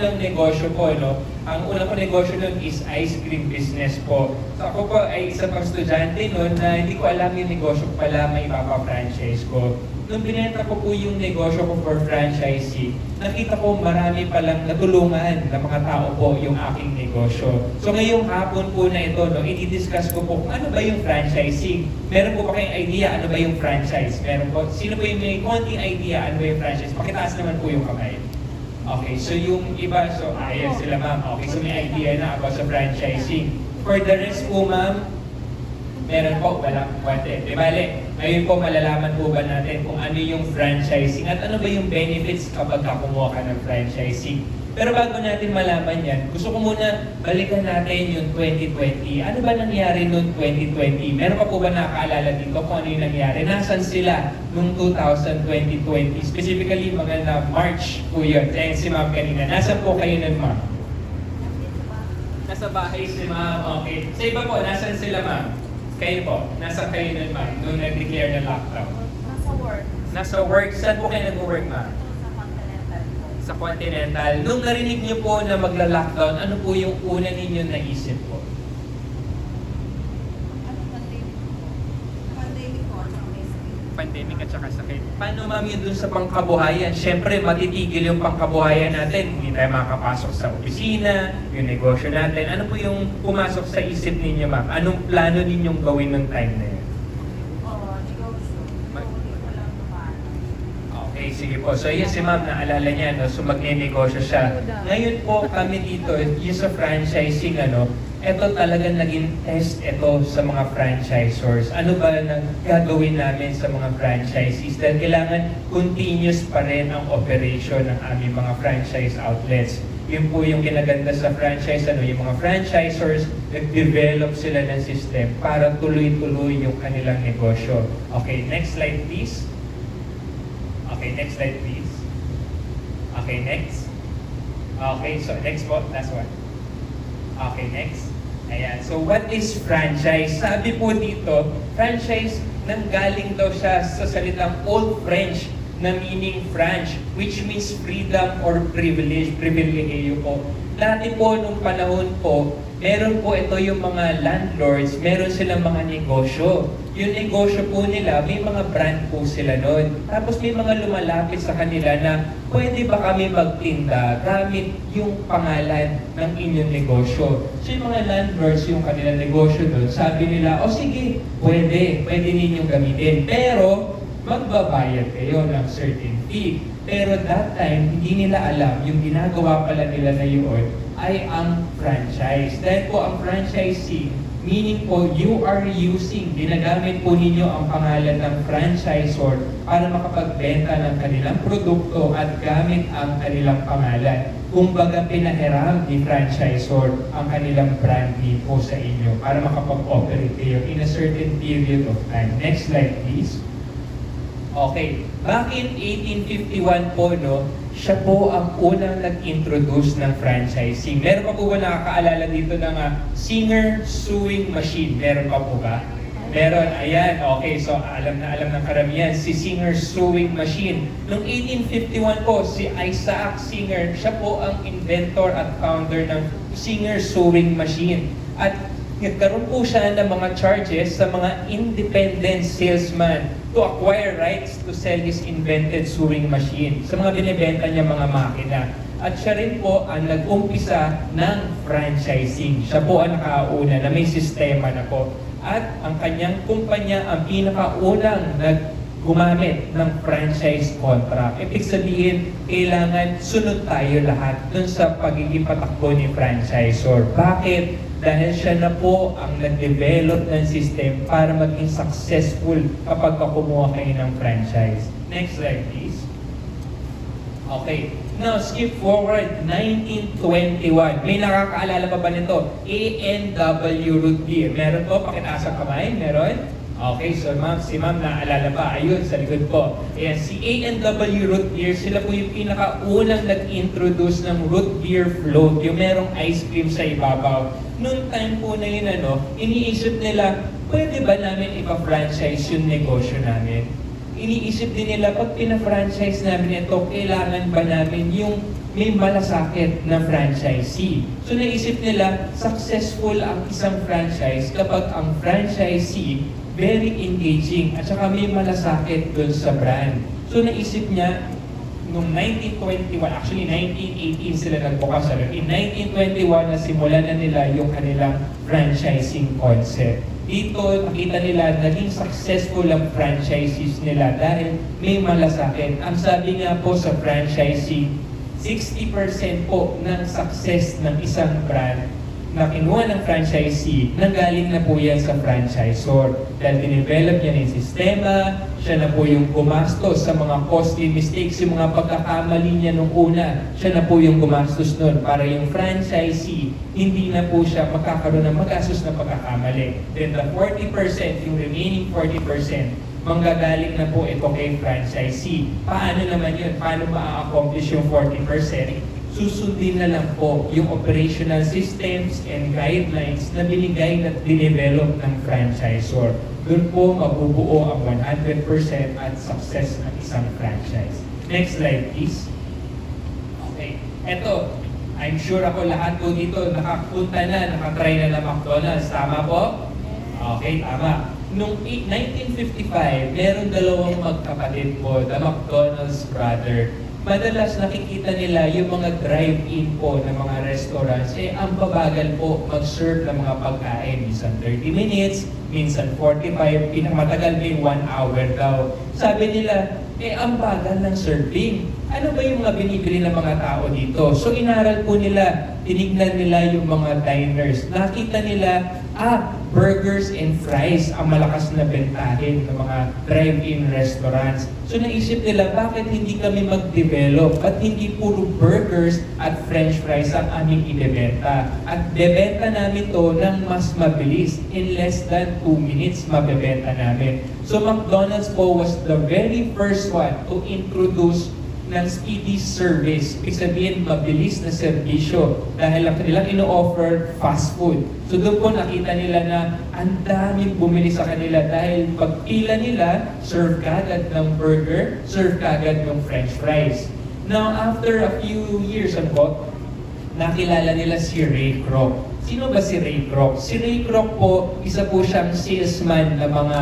ng negosyo po, no? Ang una ko negosyo nun is ice cream business po. So ako po ay isa pang estudyante nun na hindi ko alam yung negosyo ko pala may franchise ko. Nung binenta ko po yung negosyo ko for franchisee, nakita ko marami palang natulungan ng mga tao po yung aking negosyo. So ngayong hapon po na ito, no, i-discuss ko po kung ano ba yung franchising. Meron po ba kayong idea ano ba yung franchise? Meron po, sino po yung may konting idea ano ba yung franchise? Pakitaas naman po yung kamay. Okay, so yung iba, so ayan sila ma'am. Okay, so may idea na about sa franchising. For the rest po ma'am, meron po, walang kwente. Di bale, ngayon po malalaman po ba natin kung ano yung franchising at ano ba yung benefits kapag kumuha ka ng franchising. Pero bago natin malaman yan, gusto ko muna balikan natin yung 2020. Ano ba nangyari noong 2020? Meron pa po ba nakakaalala dito kung ano yung nangyari? Nasaan sila noong 2020? Specifically, mga na March po yun. Dahil si ma'am kanina. Nasaan po kayo nun, ma'am? Nasa bahay si ma'am. Okay. Sa iba po, nasaan sila, ma'am? Kayo po, nasa kayo nun, ma'am, nung nag-declare na lockdown? Nasa work. Nasa work. Saan po kayo nag-work, ma'am? Sa Continental po. Sa Continental. Nung narinig niyo po na magla-lockdown, ano po yung una ninyo naisip po? Ano pandemic po? Pandemic po, at may sakit. Pandemic at saka sakit. Paano ma'am yun dun sa pangkabuhayan? Siyempre, matitigil yung pangkabuhayan natin. Hindi tayo makakapasok sa opisina, yung negosyo natin. Ano po yung pumasok sa isip ninyo, ma'am? Anong plano ninyong gawin ng time na yun? Oo, negosyo. Hindi ko lang naman. Okay, sige po. So, yes, si ma'am, naalala niya, no? So, magne-negosyo siya. Ngayon po, kami dito, yung sa franchising, ito talagang naging test ito sa mga franchisors. Ano ba na gagawin namin sa mga franchisees? Dahil kailangan continuous pa rin ang operation ng aming mga franchise outlets. Yun po yung kinaganda sa franchise, yung mga franchisors, nag-develop sila ng system para tuloy-tuloy yung kanilang negosyo. Okay, next slide please. Okay, next slide please. Okay, next. Okay, so next po, last one. Okay, next. Ayan. So, what is franchise? Sabi po dito, franchise, nanggaling daw siya sa salitang Old French na meaning franch, which means freedom or privilege. Privilegyo po. Dati po, nung panahon po, meron po ito yung mga landlords, meron silang mga negosyo. Yung negosyo po nila, may mga brand po sila nun. Tapos may mga lumalapit sa kanila na, pwede ba kami magtinda gamit yung pangalan ng inyong negosyo? So yung mga landlords, yung kanilang negosyo doon, sabi nila, sige, pwede ninyong gamitin. Pero, magbabayad kayo ng certain fee. Pero that time, hindi nila alam, yung ginagawa pala nila na yun ay ang franchise. Dahil po ang franchising, meaning po, you are using, ginagamit po ninyo ang pangalan ng franchisor para makapagbenta ng kanilang produkto at gamit ang kanilang pangalan. Kumbaga, pinahiram ni franchisor ang kanilang brand name po sa inyo para makapag-operate kayo in a certain period of time. Next slide, please. Okay, back in 1851 po, siya po ang unang nag-introduce ng franchising. Meron pa po ba nakakaalala dito ng Singer Sewing Machine? Meron pa po ba? Meron, ayan, okay, so alam ng karamihan, si Singer Sewing Machine. Noong 1851 po, si Isaac Singer, siya po ang inventor at founder ng Singer Sewing Machine. At nagkaroon po siya ng mga charges sa mga independent salesman to acquire rights to sell his invented sewing machine. Sa mga binibenta niya mga makina. At siya rin po ang nag-umpisa ng franchising. Siya po ang nakauna na may sistema na po. At ang kanyang kumpanya ang pinakaunang gumamit ng franchise contract. Ibig sabihin, kailangan sunod tayo lahat dun sa pagiging patakbo ni franchisor. Bakit? Dahil siya na po ang nag-develop ng system para maging successful kapag kumuha kayo ng franchise. Next slide, please. Okay. Now, skip forward, 1921. May nakakaalala pa ba nito? A&W Root Beer. Meron po? Pakitaas ang kamay. Meron? Okay, so si ma'am naalala pa. Ayun, sa likod po. Ayan, si A&W Root Beer, sila po yung pinakaunang nag-introduce ng root beer float. Yung merong ice cream sa ibabaw. Noong time po na yun, iniisip nila, pwede ba namin ipa-franchise yung negosyo namin? Iniisip din nila, pag pina-franchise namin ito, kailangan ba namin yung may malasakit na franchisee. So naisip nila, successful ang isang franchise kapag ang franchisee very engaging at saka may malasakit dun sa brand. So naisip niya, noong 1921, actually 1918 sila nagbukas. In 1921, nasimulan na nila yung kanilang franchising concept. Dito, nakita nila, naging successful ang franchises nila dahil may malasakit. Ang sabi nga po sa franchising, 60% po ng success ng isang brand na kinuha ng franchisee, nanggaling na po yan sa franchisor. Dahil dinevelop niya ng sistema, siya na po yung gumastos sa mga costly mistakes, yung mga pagkakamali niya nung una, siya na po yung gumastos nun para yung franchisee, hindi na po siya makakaroon ng magastos na pagkakamali. Then the 40%, yung remaining 40%, manggagaling na po ito kay franchisee. Paano naman yun? Paano ma-accomplish yung 40%? Susundin na lang po yung operational systems and guidelines na binigay at dinevelop ng franchisor. Doon po mabubuo ang 100% at success ng isang franchise. Next slide, please. Okay. Eto, I'm sure ako lahat po dito nakapunta na, nakatry na ng McDonald's. Tama po? Okay, tama. Noong 1955, meron dalawang magkapatid po, the McDonald's brother. Madalas nakikita nila yung mga drive-in po ng mga restaurants, ang babagal po mag-serve ng mga pagkain. Minsan 30 minutes, minsan 45, pinakamatagal may 1 hour daw. Sabi nila, ang bagal ng serving. Ano ba yung mga binibili ng mga tao dito? So inaral po nila, tinignan nila yung mga diners. Nakita nila, burgers and fries ang malakas na bentahin ng mga drive-in restaurants. So naisip nila, bakit hindi kami mag-develop? At hindi puro burgers at french fries ang aming ibebenta? At bebenta namin to ng mas mabilis. In less than 2 minutes, mabebenta namin. So McDonald's po was the very first one to introduce ng speedy service. Ibig sabihin, mabilis na serbisyo dahil ang kanilang ino-offer fast food. So doon po nakita nila na ang daming bumili sa kanila dahil pagpila nila, serve kagad ng burger, serve kagad ng french fries. Now, after a few years, nakilala nila si Ray Kroc. Sino ba si Ray Kroc? Si Ray Kroc po, isa po siyang salesman ng mga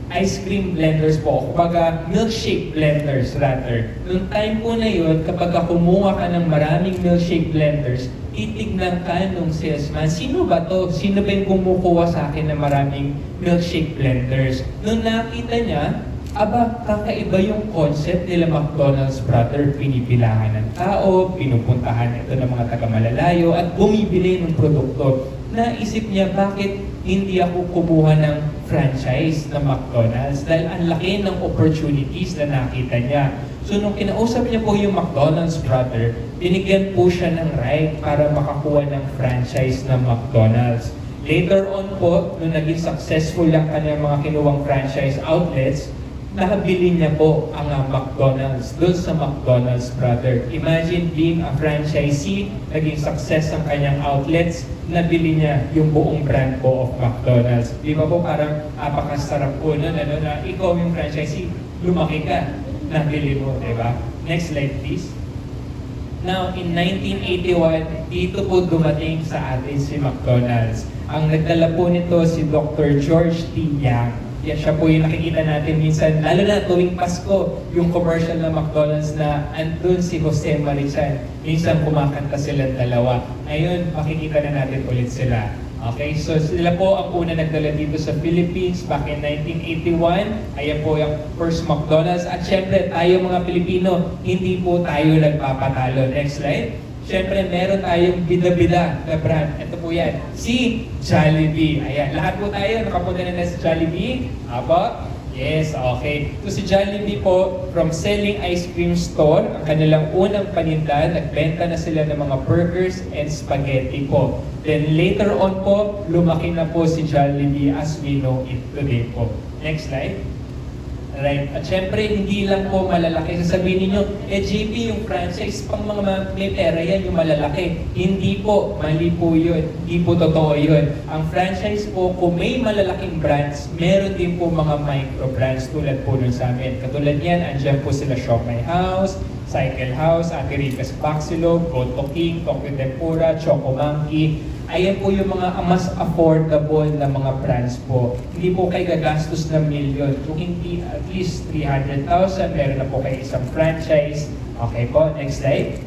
ice cream blenders po, kumbaga milkshake blenders rather. Noong time po na yun, kapag kumuha ka ng maraming milkshake blenders, titignan ka nung salesman, sino ba to? Sino ba yung kumukuha sa akin ng maraming milkshake blenders? Noong nakita niya, kakaiba yung concept nila McDonald's brother, pinipilangan ng tao, pinupuntahan ito ng mga taga-malalayo at bumibili ng produkto. Naisip niya, bakit hindi ako kumuha ng franchise ng McDonald's? Dahil ang laki ng opportunities na nakita niya. So nung kinausap niya po yung McDonald's brother, binigyan po siya ng right para makakuha ng franchise ng McDonald's. Later on po, nung naging successful ang kanyang mga kinuwang franchise outlets, nakabili niya po ang McDonald's doon sa McDonald's brother. Imagine being a franchisee, naging success ang kanyang outlets, nabili niya yung buong brand po of McDonald's. Di ba po parang apakasarap po nun, na ikaw yung franchisee, lumaki ka, nabili mo, di ba? Next slide please. Now, in 1981, dito po dumating sa atin si McDonald's. Ang nagdala po nito si Dr. George T. Yang. Yan, siya po yung nakikita natin minsan, lalo na tuwing Pasko, yung commercial ng McDonald's na andun si Jose Marichan. Minsan kumakanta silang dalawa. Ngayon, makikita na natin ulit sila. Okay, so sila po ang una nagdala dito sa Philippines back in 1981. Ayan po yung first McDonald's. At syempre, tayo mga Pilipino, hindi po tayo nagpapatalo. Next slide. Siyempre, meron tayong bida-bida na brand. Ito po yan, si Jollibee. Ayan, lahat po tayo nakapunta na sa Jollibee. Aba? Yes, okay. So si Jollibee po, from selling ice cream store, ang kanilang unang paninda, nagbenta na sila ng mga burgers and spaghetti po. Then later on po, lumaki na po si Jollibee as we know it today po. Next slide. Right. At syempre, hindi lang po malalaki. Sasabihin niyo, JP, yung franchise, pang mga may pera yan, yung malalaki. Hindi po, mali po yun. Hindi po totoo yun. Ang franchise po, kung may malalaking brands, meron din po mga micro brands tulad po nun sa amin. Katulad yan, andyan po sila Shop My House, Cycle House, Ate Rica's Baxilog, Goto King, Tokyo Tempura, Choco Monkey. Ayan po yung mga mas affordable na mga brands po. Hindi po kayo gagastos ng milyon. Kung hindi at least 300,000, meron na po kayo isang franchise. Okay po, next slide.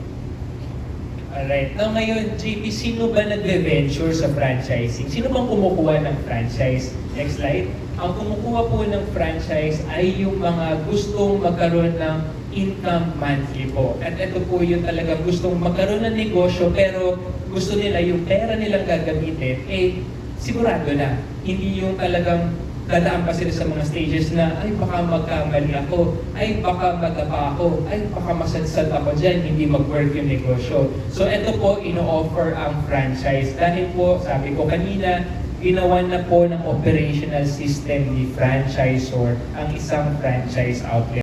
Alright. Now ngayon, JP, sino ba nagve-venture sa franchising? Sino bang kumukuha ng franchise? Next slide. Ang kumukuha po ng franchise ay yung mga gustong magkaroon ng income monthly po. At ito po yung talagang gustong magkaroon ng negosyo pero gusto nila yung pera nilang gagamitin, sigurado na. Hindi yung talagang dadaan pa sila sa mga stages na, ay baka magkamali ako, ay baka magapa ako, ay baka masadsad ako dyan, hindi mag-work yung negosyo. So ito po, ino-offer ang franchise. Dahil po, sabi ko kanina, ginawa na po ng operational system ni franchisor ang isang franchise outlet.